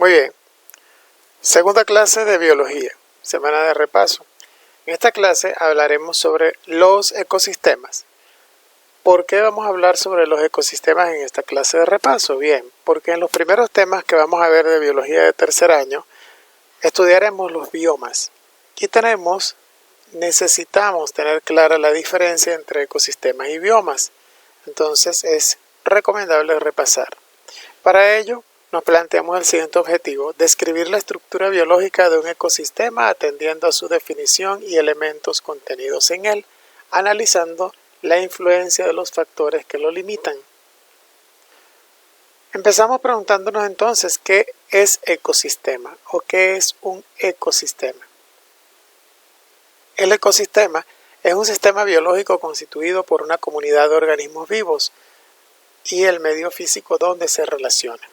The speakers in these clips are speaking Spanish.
Muy bien, segunda clase de biología, semana de repaso. En esta clase hablaremos sobre los ecosistemas. ¿Por qué vamos a hablar sobre los ecosistemas en esta clase de repaso? Bien, porque en los primeros temas que vamos a ver de biología de tercer año, estudiaremos los biomas. Y necesitamos tener clara la diferencia entre ecosistemas y biomas. Entonces es recomendable repasar. Para ello, nos planteamos el siguiente objetivo: describir la estructura biológica de un ecosistema atendiendo a su definición y elementos contenidos en él, analizando la influencia de los factores que lo limitan. Empezamos preguntándonos entonces qué es ecosistema o qué es un ecosistema. El ecosistema es un sistema biológico constituido por una comunidad de organismos vivos y el medio físico donde se relacionan.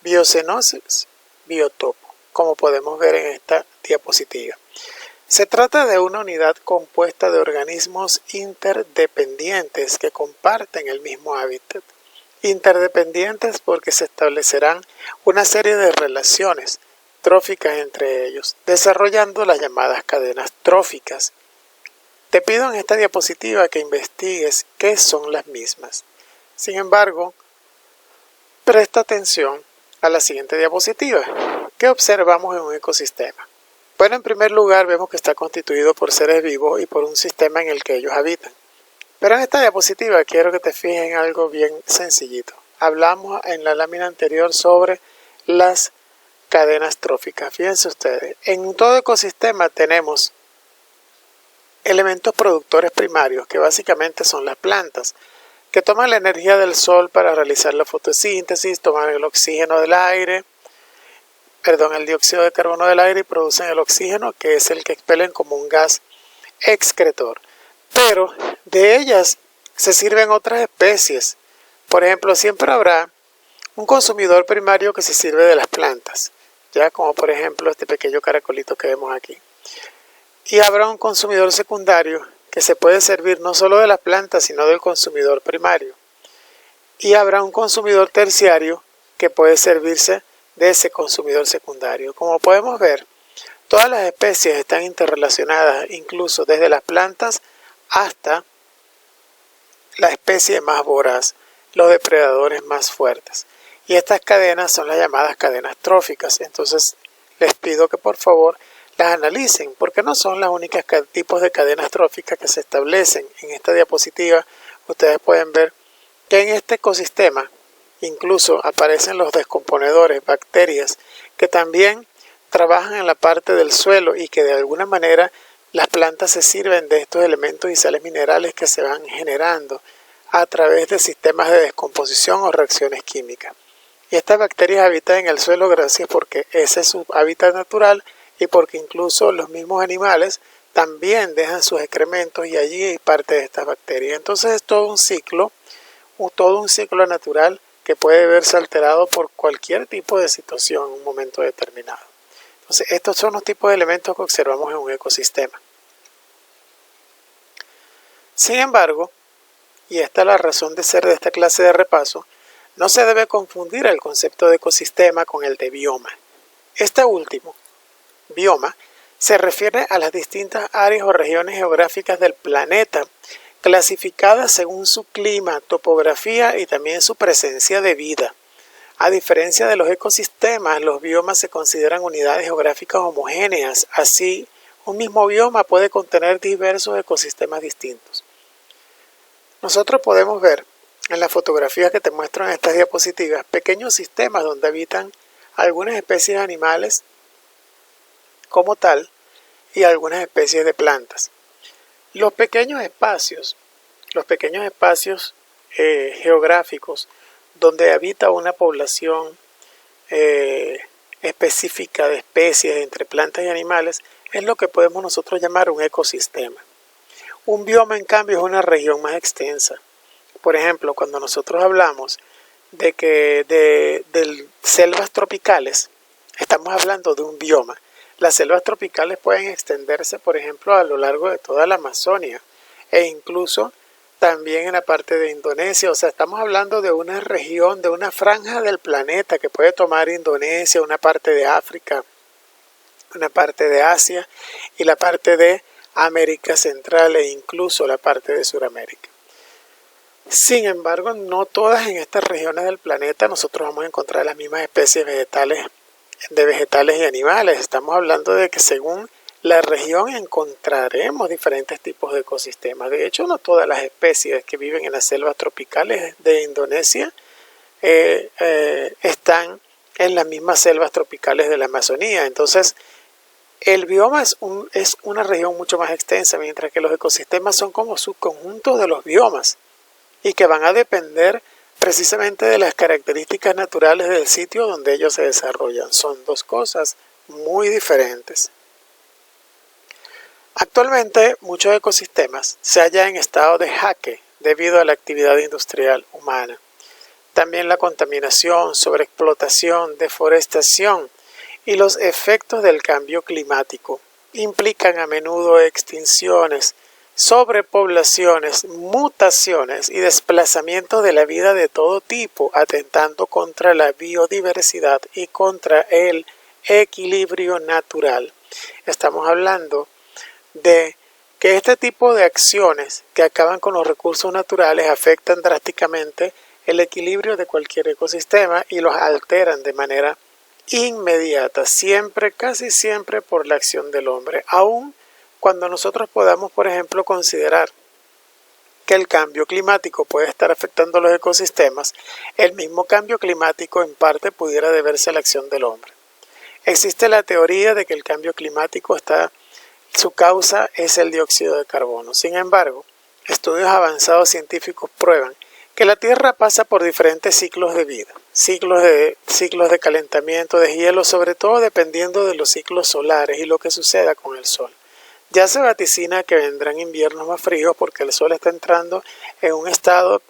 Biocenosis, biotopo, como podemos ver en esta diapositiva. Se trata de una unidad compuesta de organismos interdependientes que comparten el mismo hábitat. Interdependientes porque se establecerán una serie de relaciones tróficas entre ellos, desarrollando las llamadas cadenas tróficas. Te pido en esta diapositiva que investigues qué son las mismas. Sin embargo, presta atención a la siguiente diapositiva. ¿Qué observamos en un ecosistema? Bueno, en primer lugar vemos que está constituido por seres vivos y por un sistema en el que ellos habitan. Pero en esta diapositiva quiero que te fijes en algo bien sencillito. Hablamos en la lámina anterior sobre las cadenas tróficas. Fíjense ustedes, en todo ecosistema tenemos elementos productores primarios, que básicamente son las plantas, que toman la energía del sol para realizar la fotosíntesis, toman el oxígeno del aire, el dióxido de carbono del aire y producen el oxígeno, que es el que expelen como un gas excretor. Pero de ellas se sirven otras especies. Por ejemplo, siempre habrá un consumidor primario que se sirve de las plantas, ya como por ejemplo este pequeño caracolito que vemos aquí. Y habrá un consumidor secundario que se puede servir no solo de las plantas, sino del consumidor primario. Y habrá un consumidor terciario que puede servirse de ese consumidor secundario. Como podemos ver, todas las especies están interrelacionadas, incluso desde las plantas hasta la especie más voraz, los depredadores más fuertes. Y estas cadenas son las llamadas cadenas tróficas. Entonces, les pido que por favor las analicen, porque no son las únicas tipos de cadenas tróficas que se establecen. En esta diapositiva ustedes pueden ver que en este ecosistema incluso aparecen los descomponedores, bacterias, que también trabajan en la parte del suelo y que de alguna manera las plantas se sirven de estos elementos y sales minerales que se van generando a través de sistemas de descomposición o reacciones químicas. Y estas bacterias habitan en el suelo gracias porque ese es su hábitat natural y porque incluso los mismos animales también dejan sus excrementos y allí hay parte de estas bacterias. Entonces es todo un ciclo natural que puede verse alterado por cualquier tipo de situación en un momento determinado. Entonces estos son los tipos de elementos que observamos en un ecosistema. Sin embargo, y esta es la razón de ser de esta clase de repaso, no se debe confundir el concepto de ecosistema con el de bioma. Este último, bioma, se refiere a las distintas áreas o regiones geográficas del planeta, clasificadas según su clima, topografía y también su presencia de vida. A diferencia de los ecosistemas, los biomas se consideran unidades geográficas homogéneas. Así, un mismo bioma puede contener diversos ecosistemas distintos. Nosotros podemos ver en las fotografías que te muestro en estas diapositivas pequeños sistemas donde habitan algunas especies de animales como tal y algunas especies de plantas. Los pequeños espacios geográficos donde habita una población específica de especies entre plantas y animales es lo que podemos nosotros llamar un ecosistema. Un bioma, en cambio, es una región más extensa. Por ejemplo, cuando nosotros hablamos de selvas tropicales, estamos hablando de un bioma. Las selvas tropicales pueden extenderse, por ejemplo, a lo largo de toda la Amazonia e incluso también en la parte de Indonesia. O sea, estamos hablando de una región, de una franja del planeta que puede tomar Indonesia, una parte de África, una parte de Asia y la parte de América Central e incluso la parte de Sudamérica. Sin embargo, no todas en estas regiones del planeta nosotros vamos a encontrar las mismas especies vegetales, de vegetales y animales. Estamos hablando de que según la región encontraremos diferentes tipos de ecosistemas. De hecho, no todas las especies que viven en las selvas tropicales de Indonesia están en las mismas selvas tropicales de la Amazonía. Entonces, el bioma es una región mucho más extensa, mientras que los ecosistemas son como subconjuntos de los biomas y que van a depender precisamente de las características naturales del sitio donde ellos se desarrollan. Son dos cosas muy diferentes. Actualmente, muchos ecosistemas se hallan en estado de jaque debido a la actividad industrial humana. También la contaminación, sobreexplotación, deforestación y los efectos del cambio climático implican a menudo extinciones, sobrepoblaciones, mutaciones y desplazamiento de la vida de todo tipo, atentando contra la biodiversidad y contra el equilibrio natural. Estamos hablando de que este tipo de acciones que acaban con los recursos naturales afectan drásticamente el equilibrio de cualquier ecosistema y los alteran de manera inmediata, siempre, casi siempre por la acción del hombre, aun cuando nosotros podamos, por ejemplo, considerar que el cambio climático puede estar afectando los ecosistemas, el mismo cambio climático en parte pudiera deberse a la acción del hombre. Existe la teoría de que el cambio climático su causa es el dióxido de carbono. Sin embargo, estudios avanzados científicos prueban que la Tierra pasa por diferentes ciclos de vida, ciclos de calentamiento, de hielo, sobre todo dependiendo de los ciclos solares y lo que suceda con el Sol. Ya se vaticina que vendrán inviernos más fríos porque el Sol está entrando en un estado,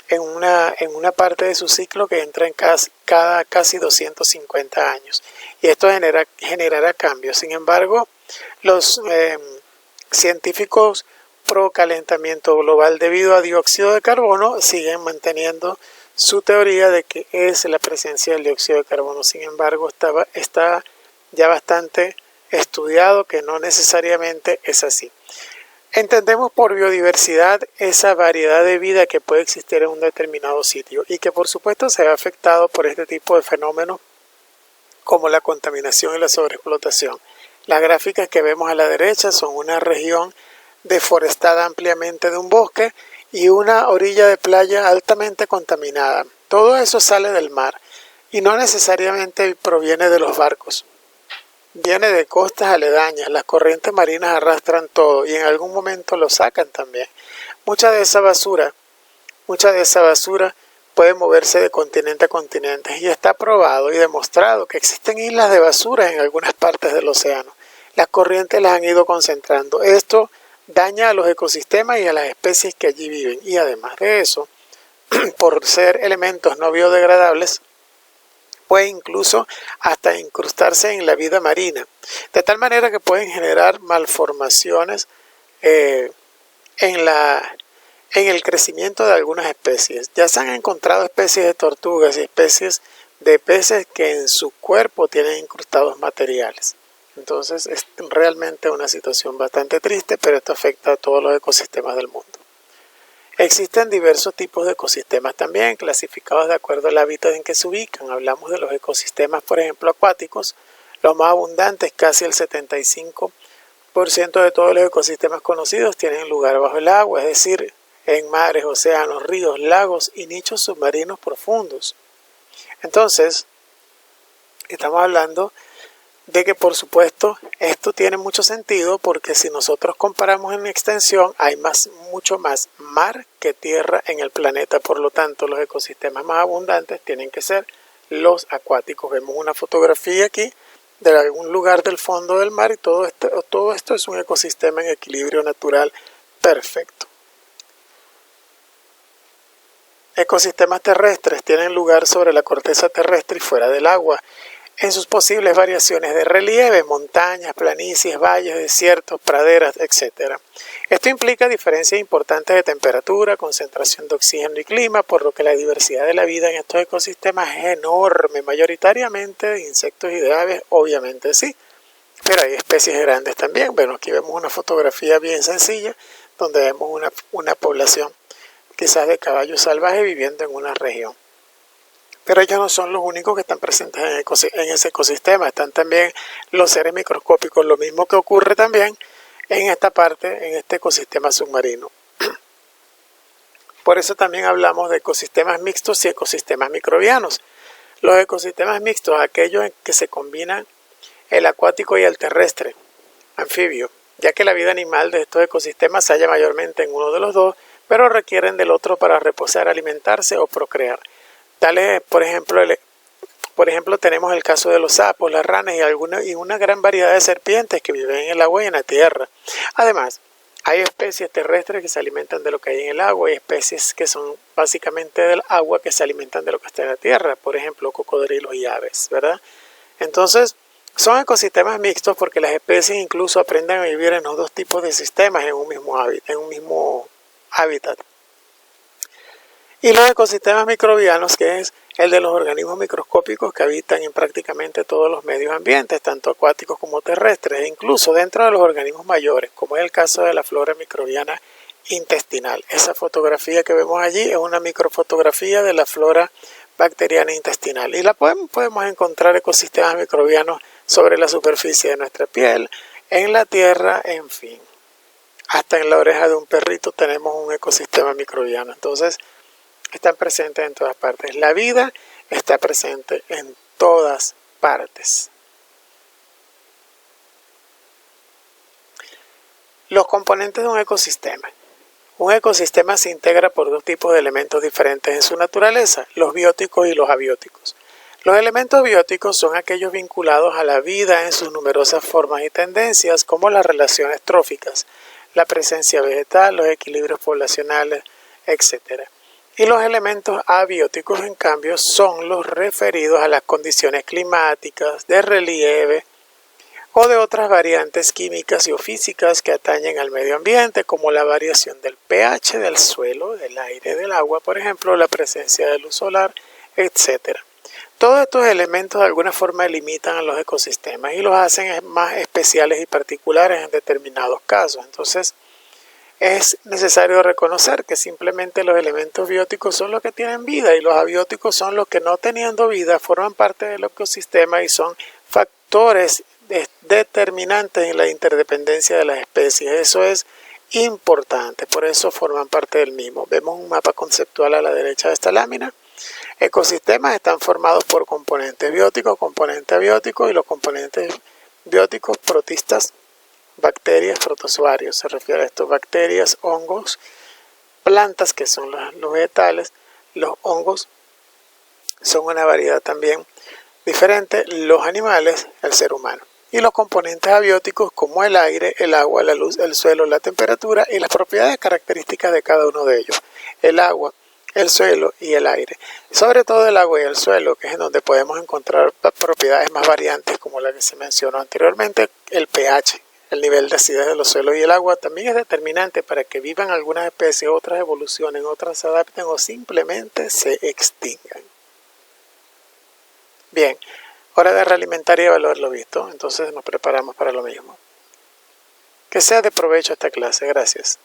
en una parte de su ciclo que entra en cada casi 250 años. Y esto generará cambios. Sin embargo, los científicos pro calentamiento global debido a dióxido de carbono siguen manteniendo su teoría de que es la presencia del dióxido de carbono. Sin embargo, está ya bastante estudiado que no necesariamente es así. Entendemos por biodiversidad esa variedad de vida que puede existir en un determinado sitio y que por supuesto se ve afectado por este tipo de fenómenos como la contaminación y la sobreexplotación. Las gráficas que vemos a la derecha son una región deforestada ampliamente de un bosque y una orilla de playa altamente contaminada. Todo eso sale del mar y no necesariamente proviene de los barcos. Viene de costas aledañas, las corrientes marinas arrastran todo y en algún momento lo sacan también. Mucha de esa basura puede moverse de continente a continente y está probado y demostrado que existen islas de basura en algunas partes del océano. Las corrientes las han ido concentrando. Esto daña a los ecosistemas y a las especies que allí viven y además de eso, por ser elementos no biodegradables, puede incluso hasta incrustarse en la vida marina, de tal manera que pueden generar malformaciones en el crecimiento de algunas especies. Ya se han encontrado especies de tortugas y especies de peces que en su cuerpo tienen incrustados materiales. Entonces es realmente una situación bastante triste, pero esto afecta a todos los ecosistemas del mundo. Existen diversos tipos de ecosistemas también, clasificados de acuerdo al hábitat en que se ubican. Hablamos de los ecosistemas, por ejemplo, acuáticos, los más abundantes, casi el 75% de todos los ecosistemas conocidos tienen lugar bajo el agua, es decir, en mares, océanos, ríos, lagos y nichos submarinos profundos. Entonces, estamos hablando de que por supuesto esto tiene mucho sentido porque si nosotros comparamos en extensión hay mucho más mar que tierra en el planeta, por lo tanto los ecosistemas más abundantes tienen que ser los acuáticos. Vemos una fotografía aquí de algún lugar del fondo del mar y todo esto es un ecosistema en equilibrio natural perfecto. Ecosistemas terrestres tienen lugar sobre la corteza terrestre y fuera del agua. en sus posibles variaciones de relieve, montañas, planicies, valles, desiertos, praderas, etc. Esto implica diferencias importantes de temperatura, concentración de oxígeno y clima, por lo que la diversidad de la vida en estos ecosistemas es enorme, mayoritariamente de insectos y de aves, obviamente sí, pero hay especies grandes también. Bueno, aquí vemos una fotografía bien sencilla, donde vemos una población quizás de caballos salvajes viviendo en una región. Pero ellos no son los únicos que están presentes en ese ecosistema, están también los seres microscópicos, lo mismo que ocurre también en esta parte, en este ecosistema submarino. Por eso también hablamos de ecosistemas mixtos y ecosistemas microbianos. Los ecosistemas mixtos, aquellos en que se combinan el acuático y el terrestre, anfibio, ya que la vida animal de estos ecosistemas se halla mayormente en uno de los dos, pero requieren del otro para reposar, alimentarse o procrear. Tales, por ejemplo, tenemos el caso de los sapos, las ranas y una gran variedad de serpientes que viven en el agua y en la tierra. Además, hay especies terrestres que se alimentan de lo que hay en el agua y especies que son básicamente del agua que se alimentan de lo que está en la tierra, por ejemplo, cocodrilos y aves, ¿verdad? Entonces, son ecosistemas mixtos porque las especies incluso aprenden a vivir en los dos tipos de sistemas en un mismo hábitat. Y los ecosistemas microbianos, que es el de los organismos microscópicos que habitan en prácticamente todos los medios ambientes, tanto acuáticos como terrestres, e incluso dentro de los organismos mayores, como es el caso de la flora microbiana intestinal. Esa fotografía que vemos allí es una microfotografía de la flora bacteriana intestinal. Y podemos encontrar ecosistemas microbianos sobre la superficie de nuestra piel, en la tierra, en fin. Hasta en la oreja de un perrito tenemos un ecosistema microbiano. Entonces, están presentes en todas partes. La vida está presente en todas partes. Los componentes de un ecosistema. Un ecosistema se integra por dos tipos de elementos diferentes en su naturaleza, los bióticos y los abióticos. Los elementos bióticos son aquellos vinculados a la vida en sus numerosas formas y tendencias, como las relaciones tróficas, la presencia vegetal, los equilibrios poblacionales, etc. Y los elementos abióticos, en cambio, son los referidos a las condiciones climáticas, de relieve o de otras variantes químicas y o físicas que atañen al medio ambiente, como la variación del pH del suelo, del aire, del agua, por ejemplo, la presencia de luz solar, etc. Todos estos elementos de alguna forma limitan a los ecosistemas y los hacen más especiales y particulares en determinados casos. Entonces, es necesario reconocer que simplemente los elementos bióticos son los que tienen vida y los abióticos son los que, no teniendo vida, forman parte del ecosistema y son factores determinantes en la interdependencia de las especies. Eso es importante, por eso forman parte del mismo. Vemos un mapa conceptual a la derecha de esta lámina. Ecosistemas están formados por componentes bióticos, componentes abióticos, y los componentes bióticos, protistas, bacterias, protozoarios, se refiere a esto, bacterias, hongos, plantas, que son los vegetales, los hongos son una variedad también diferente, los animales, el ser humano. Y los componentes abióticos como el aire, el agua, la luz, el suelo, la temperatura y las propiedades características de cada uno de ellos. El agua, el suelo y el aire. Sobre todo el agua y el suelo, que es en donde podemos encontrar propiedades más variantes como la que se mencionó anteriormente, el pH. El nivel de acidez de los suelos y el agua también es determinante para que vivan algunas especies, otras evolucionen, otras se adapten o simplemente se extingan. Bien, hora de realimentar y evaluar lo visto, entonces nos preparamos para lo mismo. Que sea de provecho esta clase, gracias.